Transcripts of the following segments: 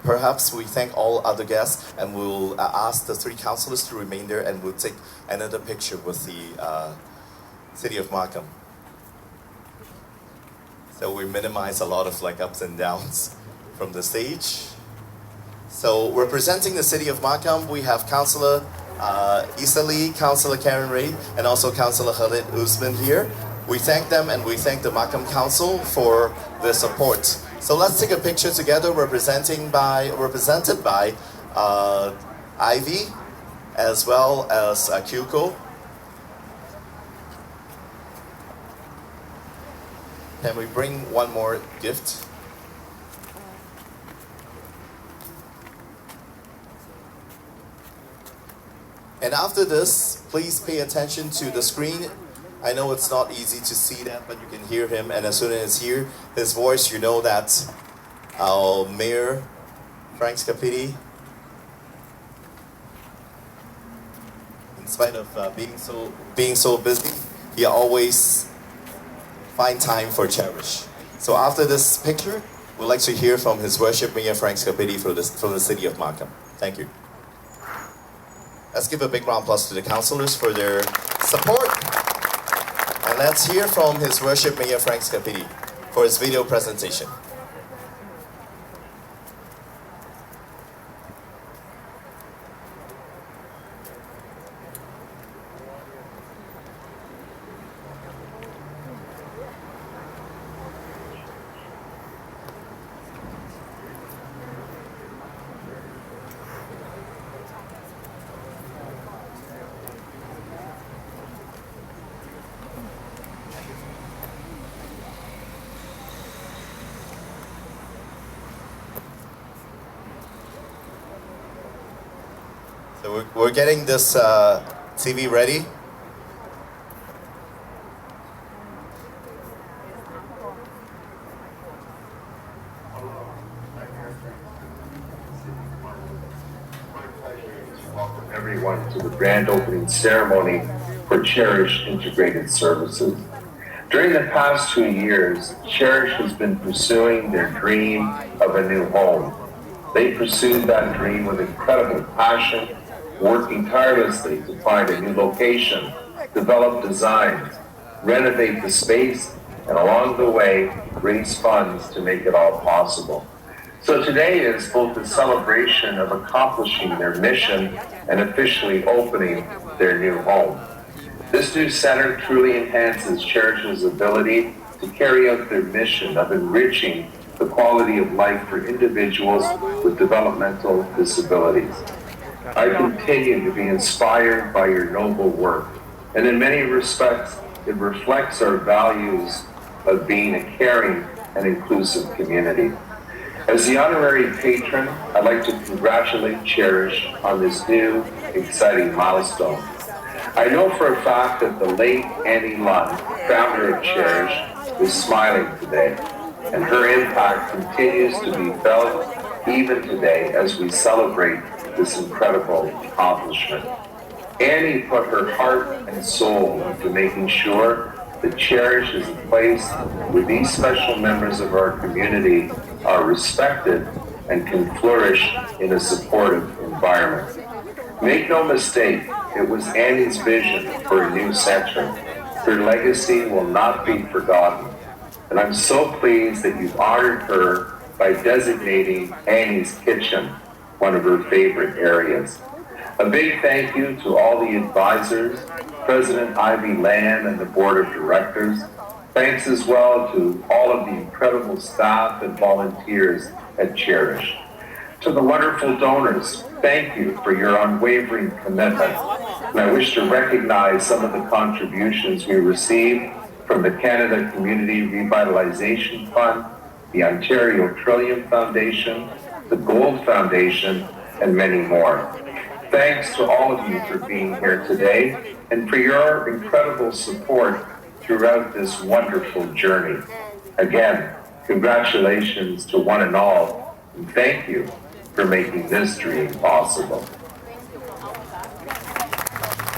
perhaps we thank all other guests, and we'll ask the three councillors to remain there, and we'll take another picture with the city of Markham. So we minimize a lot of ups and downs from the stage. So representing the city of Markham, we have Councillor Issa Lee, Councillor Karen Ray, and also Councillor Khalid Usman here. We thank them, and we thank the Markham Council for their support. So let's take a picture together, represented by Ivy, as well as Kyuko. Can we bring one more gift? And after this, please pay attention to the screen. I know it's not easy to see that, but you can hear him. And as soon as you hear his voice, you know that our Mayor, Frank Scapiti, in spite of being so busy, he always finds time for Cherish. So after this picture, we'd like to hear from His Worship Mayor Frank Scapiti from the city of Markham. Thank you. Let's give a big round of applause to the councillors for their support. And let's hear from His Worship Mayor Frank Scapiti for his video presentation. So we're getting this TV ready. Welcome everyone to the grand opening ceremony for Cherish Integrated Services. During the past 2 years, Cherish has been pursuing their dream of a new home. They pursued that dream with incredible passion, working tirelessly to find a new location, develop designs, renovate the space, and along the way, raise funds to make it all possible. So today is both a celebration of accomplishing their mission and officially opening their new home. This new center truly enhances Cherish's ability to carry out their mission of enriching the quality of life for individuals with developmental disabilities. I continue to be inspired by your noble work, and in many respects, it reflects our values of being a caring and inclusive community. As the honorary patron, I'd like to congratulate Cherish on this new, exciting milestone. I know for a fact that the late Annie Lund, founder of Cherish, is smiling today, and her impact continues to be felt even today as we celebrate this incredible accomplishment. Annie put her heart and soul into making sure that Cherish is a place where these special members of our community are respected and can flourish in a supportive environment. Make no mistake, it was Annie's vision for a new center. Her legacy will not be forgotten. And I'm so pleased that you've honored her by designating Annie's Kitchen one of her favorite areas. A big thank you to all the advisors, President Ivy Lamb and the Board of Directors. Thanks as well to all of the incredible staff and volunteers at Cherish. To the wonderful donors, thank you for your unwavering commitment. And I wish to recognize some of the contributions we received from the Canada Community Revitalization Fund, the Ontario Trillium Foundation, the Gold Foundation, and many more. Thanks to all of you for being here today and for your incredible support throughout this wonderful journey. Again, congratulations to one and all, and thank you for making this dream possible.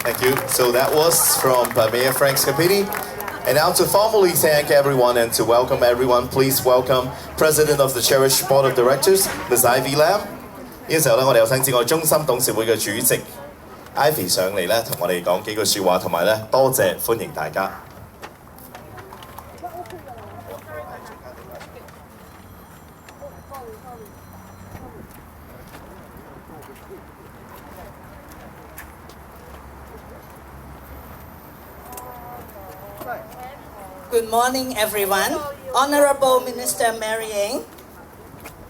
Thank you. So that was from Mayor Frank Scapiti. And now to formally thank everyone and to welcome everyone, please welcome President of the Cherish Board of Directors, Ms. Ivy Lam. 呢個時候咧，我哋有請至愛中心董事會嘅主席 Ivy 上嚟咧，同我哋講幾句説話，同埋咧多謝歡迎大家。Good morning, everyone. Honorable Minister Mary Ng,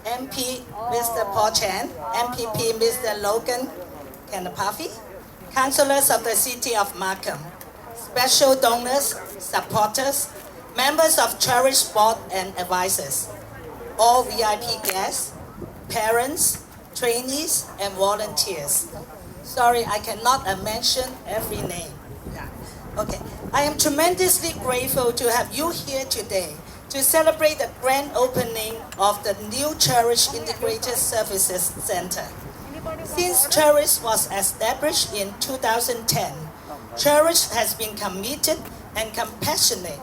MP Mr. Paul Chan, MPP Mr. Logan Kanapafi, councillors of the City of Markham, special donors, supporters, members of Cherish Board and advisors, all VIP guests, parents, trainees, and volunteers. Sorry, I cannot mention every name. Okay, I am tremendously grateful to have you here today to celebrate the grand opening of the new Cherish Integrated Services Center. Since Cherish was established in 2010, Cherish has been committed and passionate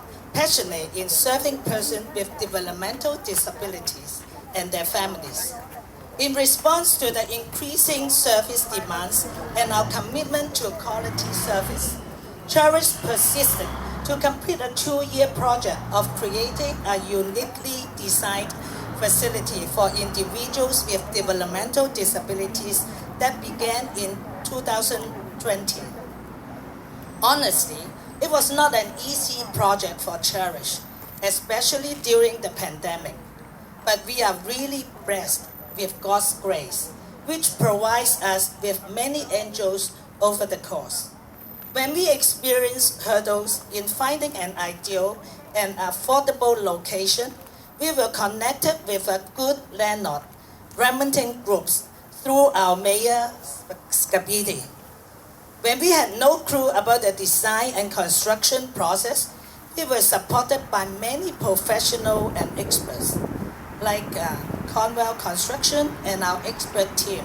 in serving persons with developmental disabilities and their families. In response to the increasing service demands and our commitment to quality service, Cherish persisted to complete a 2-year project of creating a uniquely designed facility for individuals with developmental disabilities that began in 2020. Honestly, it was not an easy project for Cherish, especially during the pandemic. But we are really blessed with God's grace, which provides us with many angels over the course. When we experience hurdles in finding an ideal and affordable location, we were connected with a good landlord, Remington Groups, through our mayor, Scabidi. When we had no clue about the design and construction process, we were supported by many professionals and experts, like Conwell Construction and our expert team.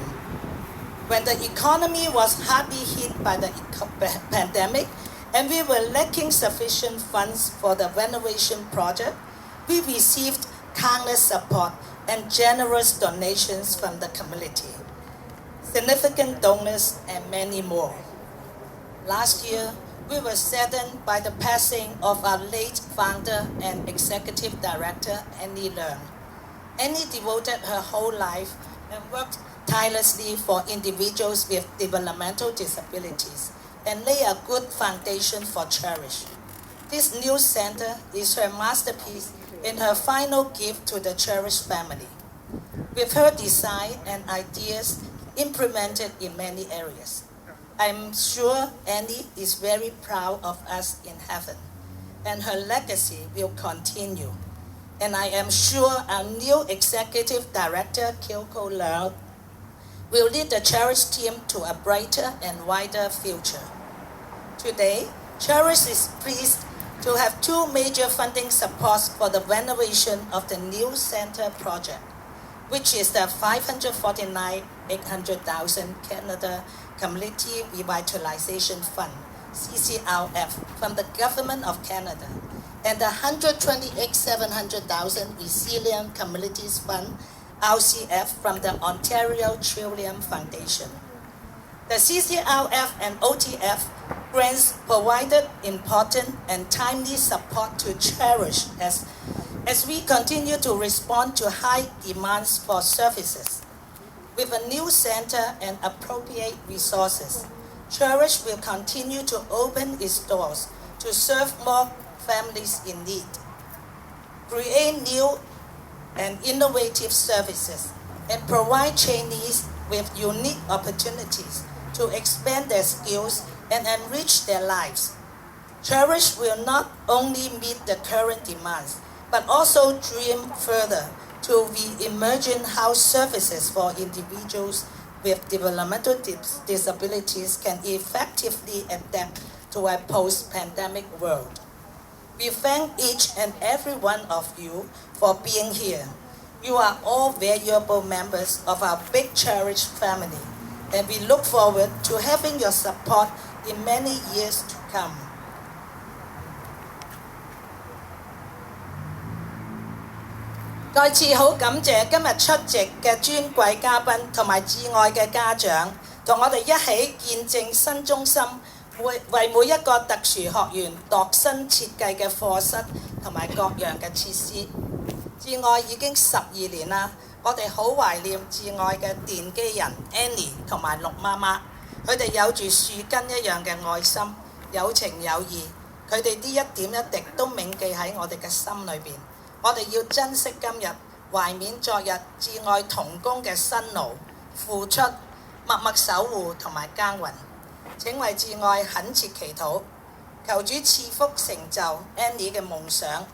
When the economy was hardly hit by the pandemic and we were lacking sufficient funds for the renovation project, we received countless support and generous donations from the community, significant donors, and many more. Last year, we were saddened by the passing of our late founder and executive director, Annie Leung. Annie devoted her whole life and worked tirelessly for individuals with developmental disabilities and lay a good foundation for Cherish. This new center is her masterpiece and her final gift to the Cherish family, with her design and ideas implemented in many areas. I'm sure Annie is very proud of us in heaven, and her legacy will continue. And I am sure our new executive director, Kyoko Leung, will lead the Cherish team to a brighter and wider future. Today, Cherish is pleased to have 2 major funding supports for the renovation of the new center project, which is the $549,800,000 Canada Community Revitalization Fund, CCRF, from the Government of Canada, and the $128,700,000 Resilient Communities Fund, RCF, from the Ontario Trillium Foundation. The CCRF and OTF grants provided important and timely support to Cherish as we continue to respond to high demands for services. With a new center and appropriate resources, Cherish will continue to open its doors to serve more families in need, create new and innovative services, and provide trainees with unique opportunities to expand their skills and enrich their lives. Cherish will not only meet the current demands, but also dream further to reimagine how services for individuals with developmental disabilities can effectively adapt to a post-pandemic world. We thank each and every one of you for being here. You are all valuable members of our big Cherish family, and we look forward to having your support in many years to come. 再次好感謝今日出席嘅尊貴嘉賓同埋摯愛嘅家長，同我哋一起見證新中心為每一個特殊學員度身設計嘅課室同埋各樣嘅設施。摯愛已經12年啦，我哋好懷念摯愛嘅奠基人 Annie 同埋陸媽媽，佢哋有住樹根一樣嘅愛心，有情有義，佢哋啲一點一滴都銘記喺我哋嘅心裏邊。我哋要珍惜今日，懷緬昨日摯愛同工嘅辛勞、付出、默默守護同埋耕耘。請為摯愛懇切祈禱，求主賜福成就 Annie 嘅夢想，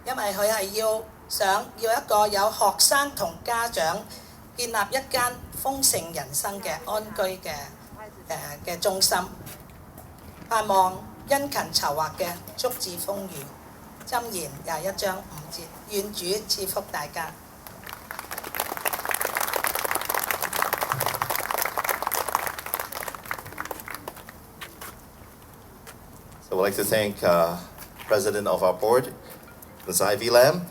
因為佢係想要一個有學生同家長建立一間豐盛人生嘅安居嘅中心。盼望殷勤籌劃嘅足智豐裕。箴言21章5節，願主賜福大家。So I'd like to thank President of our board, Ms. Ivy Lam,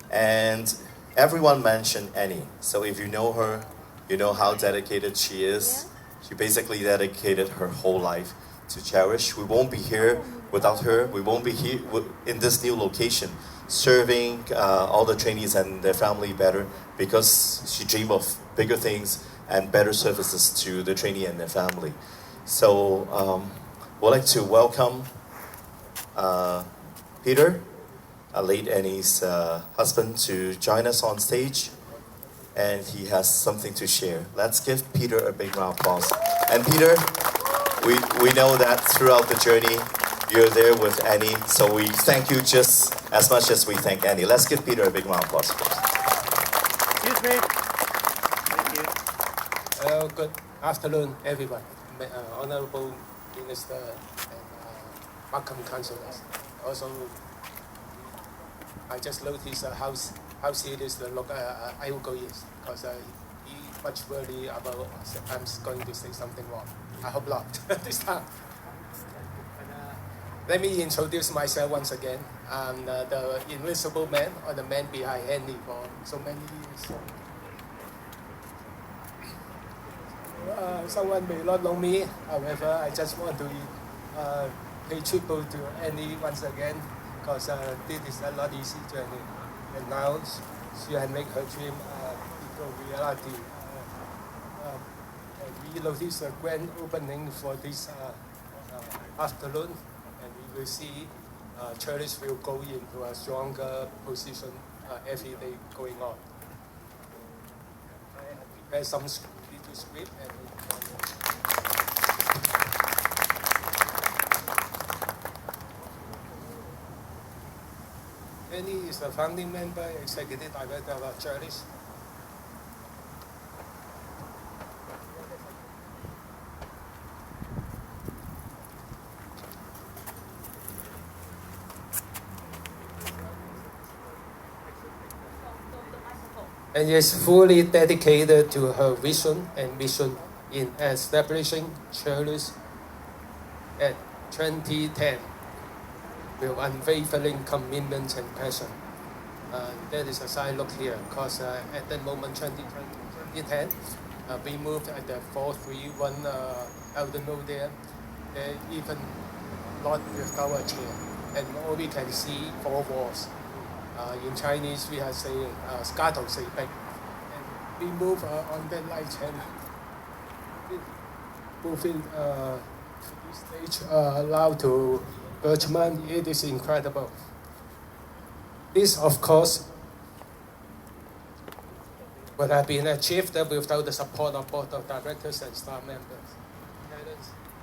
and everyone mentioned Annie. So if you know her, you know how dedicated she is. She basically dedicated her whole life to Cherish. We won't be here without her. We won't be here in this new location serving all the trainees and their family better, because she dreamed of bigger things and better services to the trainee and their family. So we'd like to welcome Peter, late Annie's husband, to join us on stage, and he has something to share. Let's give Peter a big round of applause. And Peter, we know that throughout the journey you're there with Annie, so we thank you just as much as we thank Annie. Let's give Peter a big round of applause. Excuse me. Thank you. Hello, good afternoon, everyone. Honorable Minister and Markham councillors. Also, I just noticed how serious the look Ayuko is, because he much worried about I'm going to say something wrong. I hope not this time. Let me introduce myself once again. I'm the invisible man, or the man behind Annie for so many years. Someone may not know me, however, I just want to pay tribute to Annie once again, because this is a not easy journey. And now she has made her dream into reality. We notice a grand opening for this afternoon, and we will see Cherish will go into a stronger position every day going on. I have prepared some little script and Annie is the founding member, executive director of Cherish. And is fully dedicated to her vision and mission in establishing Cherish at 2010 with unwavering commitment and passion. That is a side look here, because at that moment, 2010, we moved at the 431 Elden Road there. They even not without a chair, and all we can see 4 walls. In Chinese, we have saying, 家徒四壁. And we move on that light and moving to this stage allowed to Bergman. It is incredible. This, of course, would have been achieved without the support of board of directors and staff members,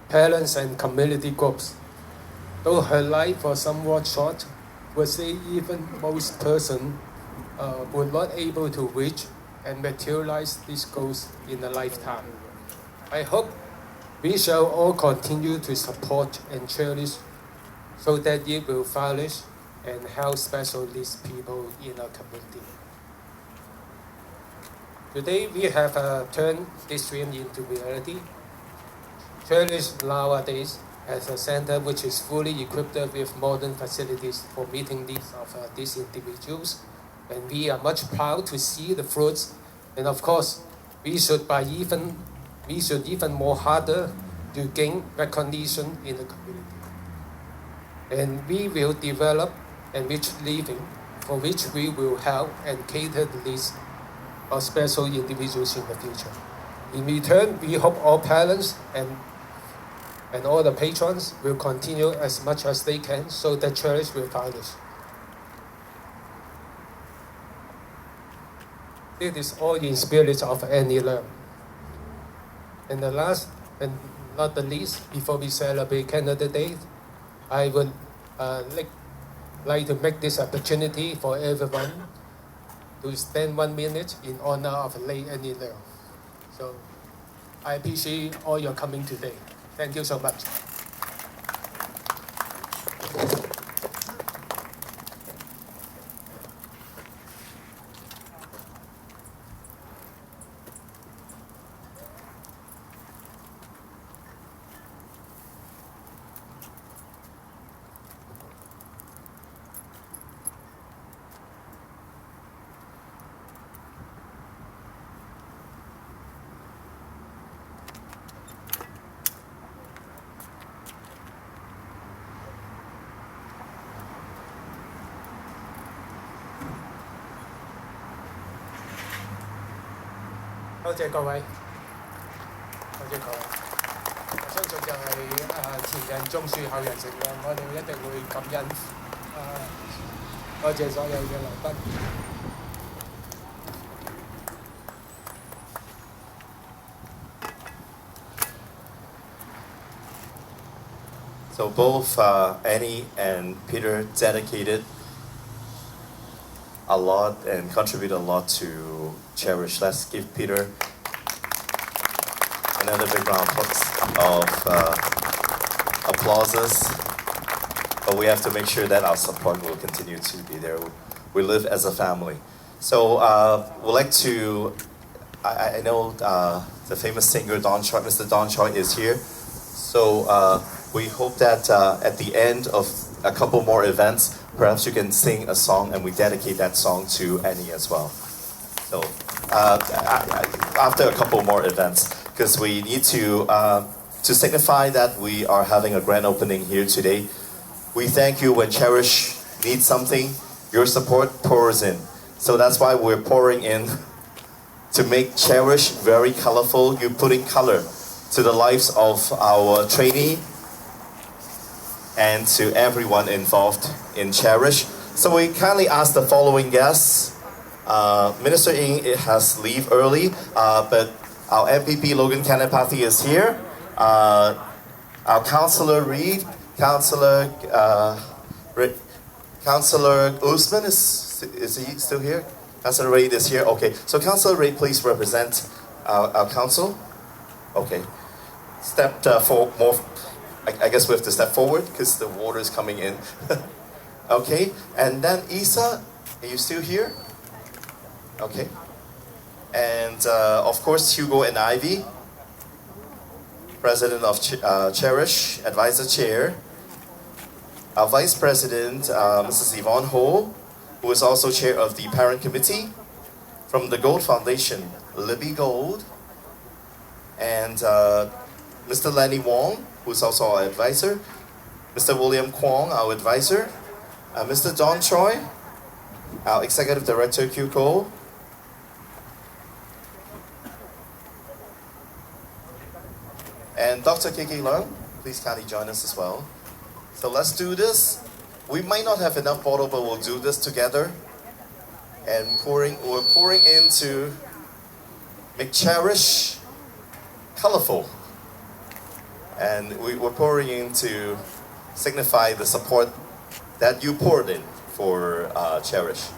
parents and community groups. Though her life was somewhat short, would say even most persons were not able to reach and materialize these goals in a lifetime. I hope we shall all continue to support and cherish so that it will flourish and help special needs people in our community. Today we have turned this dream into reality. Cherish nowadays as a center which is fully equipped with modern facilities for meeting needs of these individuals and we are much proud to see the fruits. And of course, we should even more harder to gain recognition in the community. And we will develop enriched living for which we will help and cater the needs of special individuals in the future. In return, we hope all parents and all the patrons will continue as much as they can so that Cherish will flourish. It is all in spirit of Annie Leung. And the last and not the least, before we celebrate Canada Day, I would like to make this opportunity for everyone to spend 1 minute in honor of late Annie Leung. So I appreciate all your coming today. Thank you so much. 多謝各位，多謝各位。我相信就係前人種樹後人乘涼，我哋一定會感恩。多謝所有嘅來賓。So both Annie and Peter dedicated a lot and contributed a lot to Cherish. Let's give Peter another big round of applauses. But we have to make sure that our support will continue to be there. We live as a family. So we'd like to, I know the famous singer Don Choi, Mr. Don Choi is here. So we hope that at the end of a couple more events, perhaps you can sing a song and we dedicate that song to Annie as well. So after a couple more events, because we need to signify that we are having a grand opening here today. We thank you when Cherish needs something, your support pours in. So that's why we're pouring in to make Cherish very colorful. You're putting color to the lives of our trainee and to everyone involved in Cherish. So we kindly ask the following guests. Minister Ng has leave early, but our MPP Logan Kanapathy is here. Our Councillor Reid, Councillor Usman is he still here? Councillor Reid is here. Okay, so Councillor Reid, please represent our council. Okay, I guess we have to step forward because the water is coming in. Okay, and then Isa, are you still here? Okay. And of course, Hugo and Ivy, President of Cherish, Advisor Chair. Our Vice President, Mrs. Yvonne Ho, who is also Chair of the Parent Committee. From the Gold Foundation, Libby Gold. And Mr. Lenny Wong, who is also our advisor. Mr. William Kwong, our advisor. Mr. Don Choi, our Executive Director, QCO. And Dr. KK Leung, please kindly join us as well. So let's do this. We might not have enough bottle, but we'll do this together. And we're pouring in to make Cherish colorful. And we're pouring in to signify the support that you poured in for Cherish.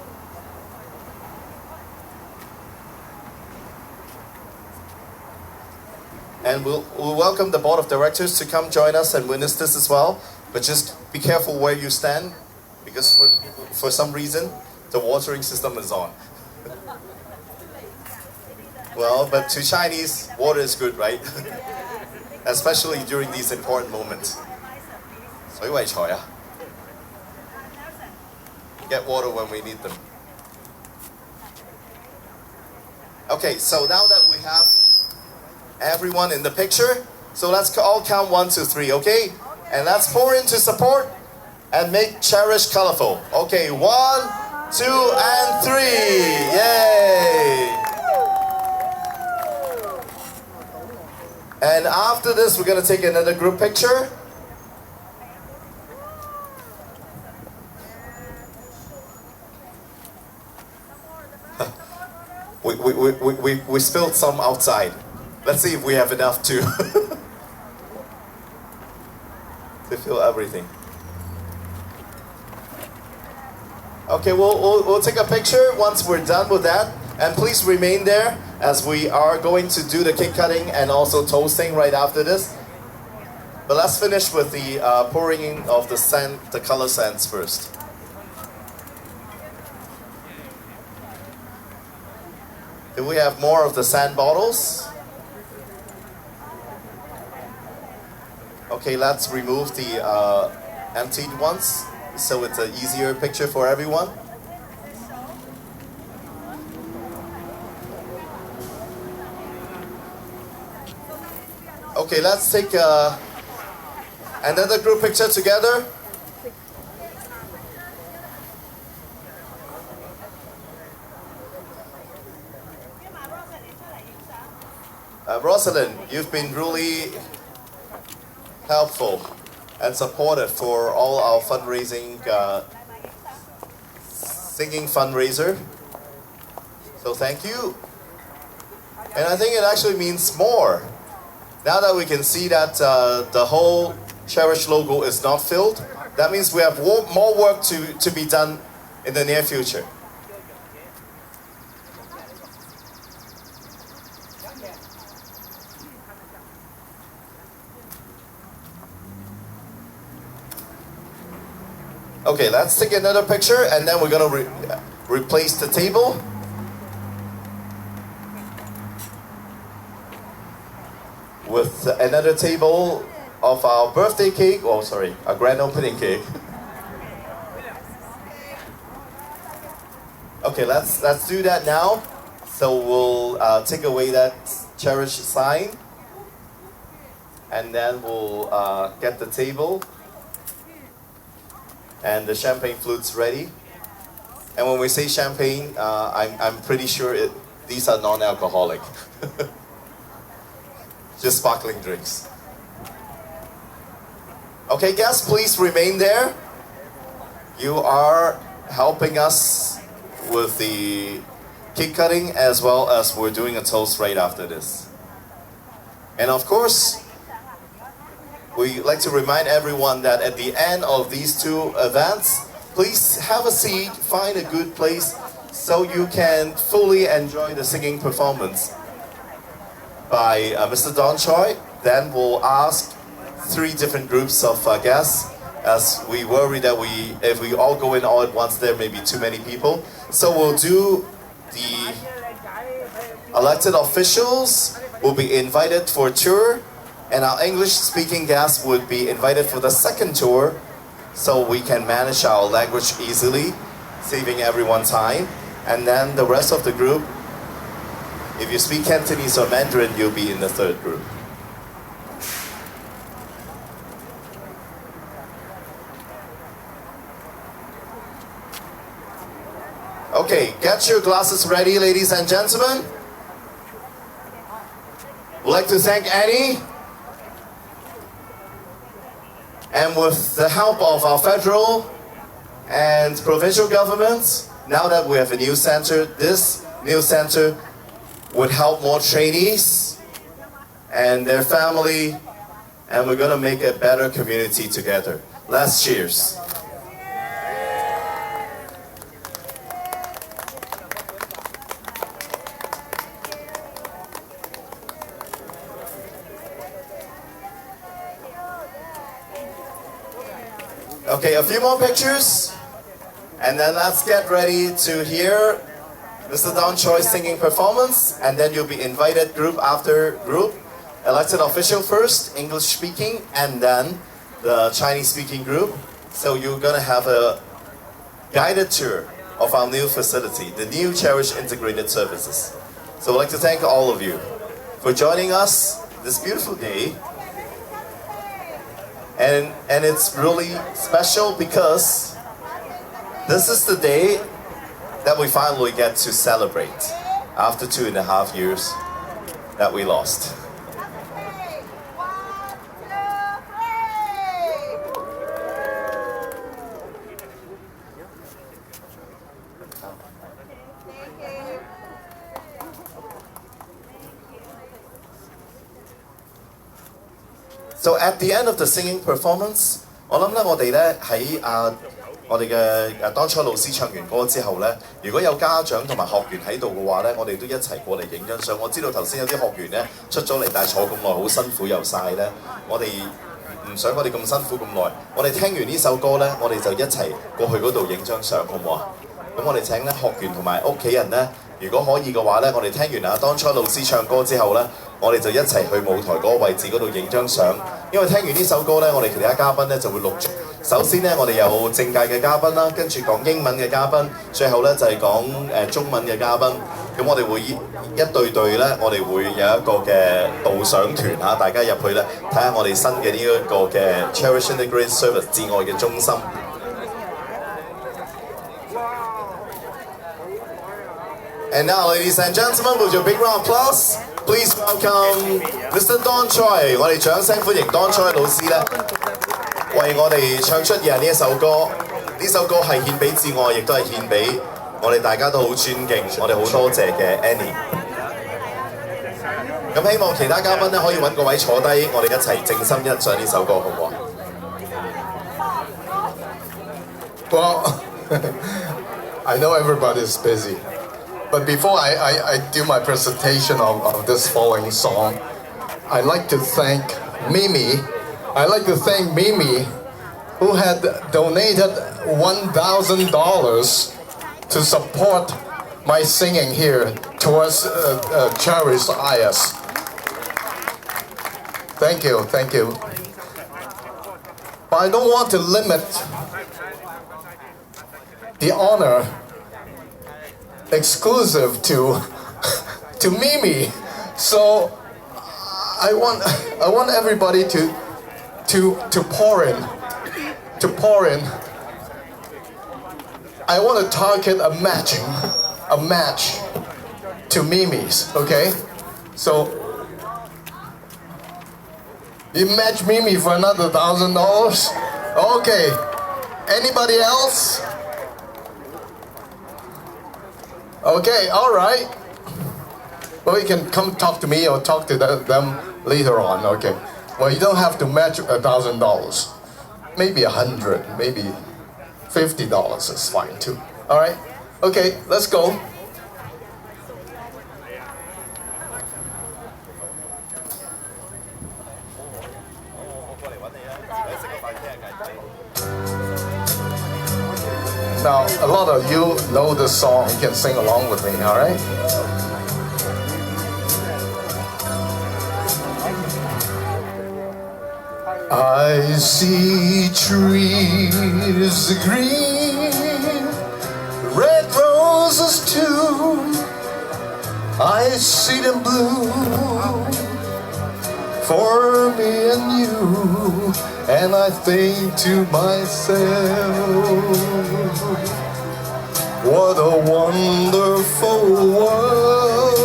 And we'll welcome the board of directors to come join us and witness this as well. But just be careful where you stand, because for some reason, the watering system is on. Well, but to Chinese, water is good, right? Especially during these important moments. 水為財啊! Get water when we need them. Okay, so now that we have everyone in the picture, so let's all count 1, 2, 3, okay? And let's pour into support and make Cherish colorful. Okay, 1, 2, and 3. Yay! And after this, we're gonna take another group picture. We spilled some outside. Let's see if we have enough to to fill everything. Okay, we'll take a picture once we're done with that, and please remain there as we are going to do the cake cutting and also toasting right after this. But let's finish with the pouring in of the sand, the color sands first. Do we have more of the sand bottles? Okay, let's remove the emptied ones so it's an easier picture for everyone. Okay, let's take another group picture together. Rosalind, you've been really helpful and supportive for all our fundraising, singing fundraiser. So thank you. And I think it actually means more. Now that we can see that the whole Cherish logo is not filled, that means we have more work to be done in the near future. Okay, let's take another picture and then we're gonna replace the table. With another table of our birthday cake, oh sorry, our grand opening cake. Okay, let's do that now. So we'll take away that Cherish sign, and then we'll get the table and the champagne flutes ready. And when we say champagne, I'm pretty sure these are non-alcoholic. Just sparkling drinks. Okay, guests, please remain there. You are helping us with the cake cutting as well as we're doing a toast right after this. And of course, we like to remind everyone that at the end of these two events, please have a seat, find a good place so you can fully enjoy the singing performance by Mr. Don Choi. Then we'll ask 3 different groups of guests, as we worry that if we all go in all at once, there may be too many people. So we'll do the elected officials will be invited for a tour, and our English-speaking guests would be invited for the second tour, so we can manage our language easily, saving everyone time. And then the rest of the group, if you speak Cantonese or Mandarin, you'll be in the third group. Okay, get your glasses ready, ladies and gentlemen. We'd like to thank Annie. And with the help of our federal and provincial governments, now that we have a new center, this new center would help more trainees and their family, and we're gonna make a better community together. Let's cheers. Okay, a few more pictures, and then let's get ready to hear Mr. Don Choi's singing performance, and then you'll be invited group after group. Elected official first, English speaking, and then the Chinese speaking group. So you're gonna have a guided tour of our new facility, the new Cherish Integrated Services. So I'd like to thank all of you for joining us this beautiful day. And it's really special because this is the day that we finally get to celebrate after 2.5 years that we lost. So at the end of the singing performance， 我諗咧，我哋咧喺我哋嘅當初老師唱完歌之後咧，如果有家長同埋學員喺度嘅話咧，我哋都一齊過嚟影張相。我知道頭先有啲學員咧出咗嚟，但係坐咁耐好辛苦又曬咧，我哋唔想我哋咁辛苦咁耐。我哋聽完呢首歌咧，我哋就一齊過去嗰度影張相，好唔好啊？咁我哋請咧學員同埋屋企人咧，如果可以嘅話咧，我哋聽完當初老師唱歌之後咧，我哋就一齊去舞台嗰個位置嗰度影張相。因為聽完呢首歌咧，我哋其他嘉賓咧就會陸續。首先咧，我哋有政界嘅嘉賓啦，跟住講英文嘅嘉賓，最後咧就係講中文嘅嘉賓。咁我哋會一對對咧，我哋會有一個嘅導賞團嚇，大家入去咧睇下我哋新嘅呢一個嘅 Cherish Integrated Service 至愛嘅中心。And now, ladies and gentlemen, with your big round of applause, please welcome Mr. Don Choi。我哋掌聲歡迎 Don Choi 老師咧，為我哋唱出嘅呢一首歌。呢首歌係獻俾至愛，亦都係獻俾我哋大家都好尊敬、我哋好多謝嘅 Annie。咁希望其他嘉賓咧可以揾個位坐低，我哋一齊靜心欣賞呢首歌，好唔好啊？ Well, I know everybody's busy. But before I do my presentation of this following song, I'd like to thank Mimi. I'd like to thank Mimi, who had donated $1,000 to support my singing here towards Cherish IS. Thank you, thank you. But I don't want to limit the honor exclusive to Mimi, so I want everybody to pour in. I want to target a match to Mimi's. Okay, so you match Mimi for another $1,000. Okay, anybody else? Okay, all right. Well, you can come talk to me or talk to them later on. Okay. Well, you don't have to match $1,000. Maybe 100, maybe $50 is fine too. All right. Okay, let's go. Now, a lot of you know the song. You can sing along with me, all right? I see trees green, red roses too. I see them bloom for me and you, and I think to myself, what a wonderful world.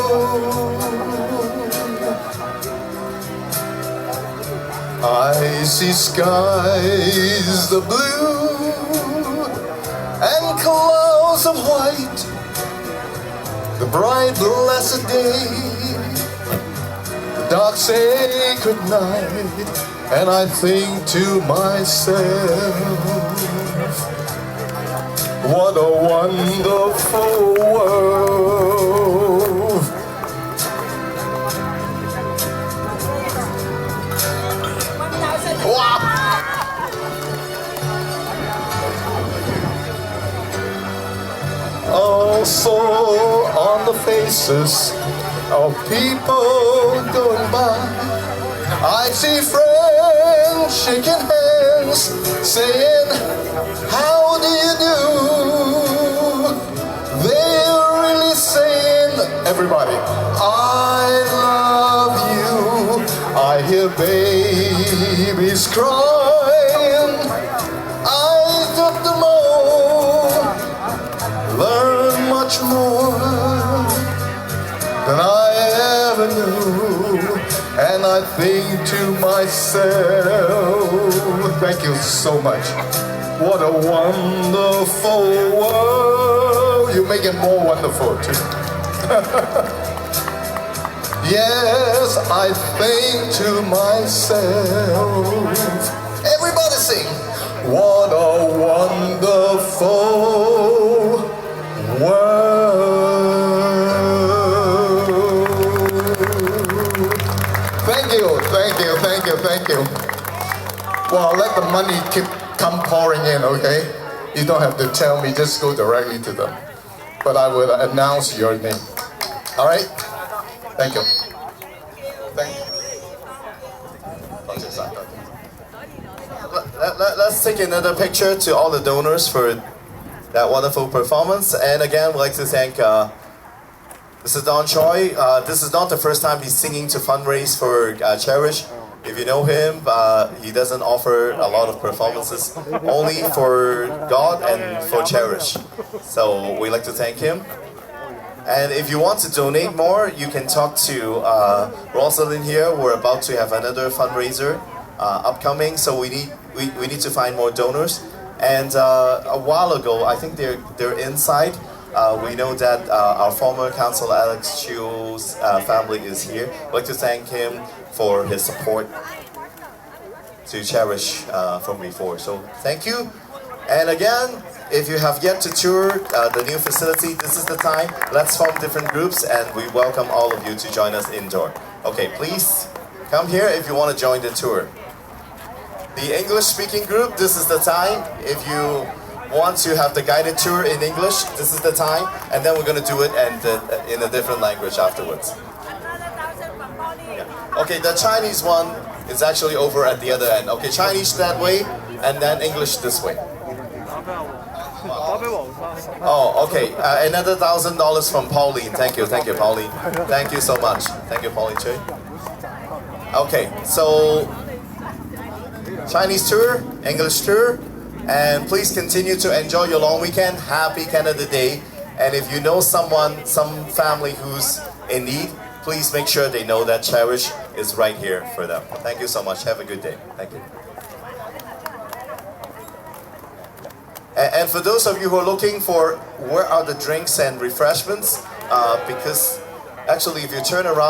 I see skies of blue and clouds of white, the bright blessed day, the dark sacred night, and I think to myself, what a wonderful world. Wow. Also on the faces of people going by, I see friends shaking hands, saying, how do you do? They're really saying, everybody, hear babies crying, eyes of the moon, learn much more than I ever knew. And I think to myself, thank you so much. What a wonderful world. You make it more wonderful too. Yes, I think to myself. Everybody sing. What a wonderful world. Thank you, thank you, thank you, thank you. Well, let the money come pouring in, okay? You don't have to tell me, just go directly to them. But I will announce your name. All right? Thank you. Thank you. Let's take another picture to all the donors for that wonderful performance. And again, we'd like to thank Mr. Don Choi. This is not the first time he's singing to fundraise for Cherish. If you know him, he doesn't offer a lot of performances, only for God and for Cherish. So we'd like to thank him. And if you want to donate more, you can talk to Rosalind here. We're about to have another fundraiser upcoming, so we need to find more donors. And a while ago, I think they're inside. We know that our former Councillor Alex Chiu's family is here. I'd like to thank him for his support to Cherish from before. So thank you. And again, if you have yet to tour the new facility, this is the time. Let's form different groups, and we welcome all of you to join us indoor. Okay, please come here if you want to join the tour. The English-speaking group, this is the time. If you want to have the guided tour in English, this is the time. And then we're going to do it in a different language afterwards. Yeah. Okay, the Chinese one is actually over at the other end. Okay, Chinese that way, and then English this way. Oh, okay. Another $1,000 from Pauline. Thank you, Pauline. Thank you so much. Thank you, Pauline Choi. Okay, so Chinese tour, English tour, and please continue to enjoy your long weekend. Happy Canada Day. And if you know someone, some family who's in need, please make sure they know that Cherish is right here for them. Thank you so much. Have a good day. Thank you. And for those of you who are looking for where are the drinks and refreshments, because actually if you turn around,